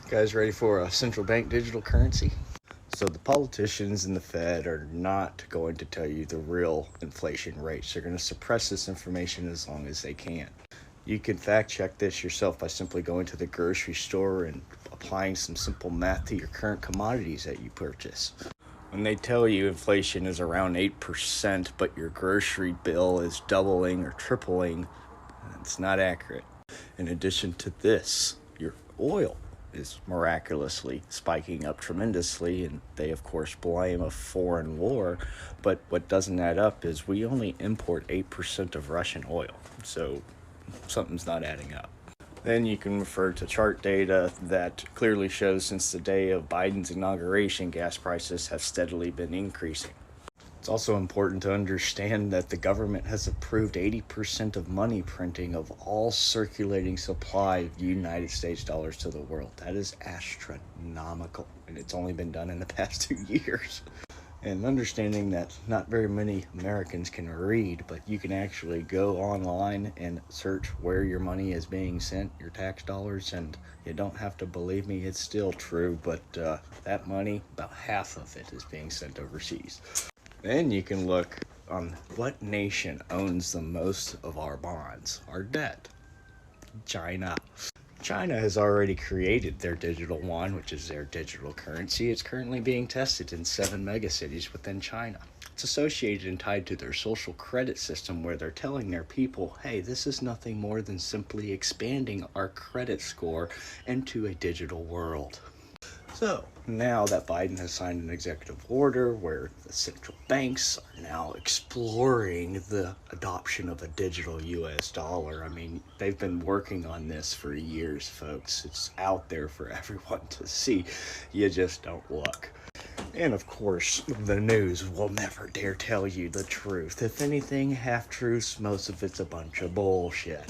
You guys ready for a central bank digital currency? So the politicians and the Fed are not going to tell you the real inflation rates. They're going to suppress this information as long as they can. You can fact check this yourself by simply going to the grocery store and applying some simple math to your current commodities that you purchase. When they tell you inflation is around 8%, but your grocery bill is doubling or tripling, it's not accurate. In addition to this, your oil is miraculously spiking up tremendously, and they of course blame a foreign war, but what doesn't add up is we only import 8% of Russian oil, so something's not adding up. Then you can refer to chart data that clearly shows since the day of Biden's inauguration, gas prices have steadily been increasing. It's also important to understand that the government has approved 80% of money printing of all circulating supply of United States dollars to the world. That is astronomical, and it's only been done in the past 2 years. And understanding that not very many Americans can read, but you can actually go online and search where your money is being sent, your tax dollars, and you don't have to believe me, it's still true, but that money, about half of it is being sent overseas. Then you can look on what nation owns the most of our bonds, our debt. China. China has already created their digital yuan, which is their digital currency. It's currently being tested in 7 megacities within China. It's associated and tied to their social credit system where they're telling their people, hey, this is nothing more than simply expanding our credit score into a digital world. So, now that Biden has signed an executive order where the central banks are now exploring the adoption of a digital US dollar, I mean, they've been working on this for years, folks. It's out there for everyone to see. You just don't look. And of course, the news will never dare tell you the truth. If anything, half-truths, most of it's a bunch of bullshit.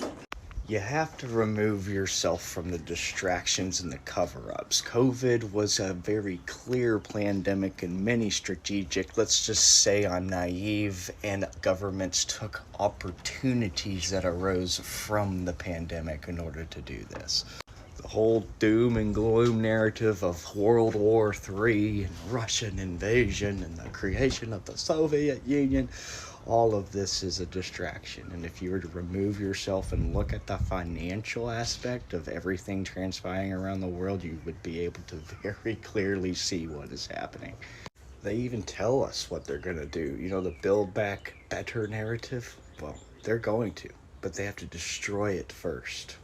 You have to remove yourself from the distractions and the cover-ups. COVID was a very clear pandemic and many strategic, let's just say I'm naive, and governments took opportunities that arose from the pandemic in order to do this. The whole doom and gloom narrative of World War III and Russian invasion and the creation of the Soviet Union, all of this is a distraction. And if you were to remove yourself and look at the financial aspect of everything transpiring around the world, you would be able to very clearly see what is happening. They even tell us what they're going to do. You know, the Build Back Better narrative? Well, they're going to, but they have to destroy it first.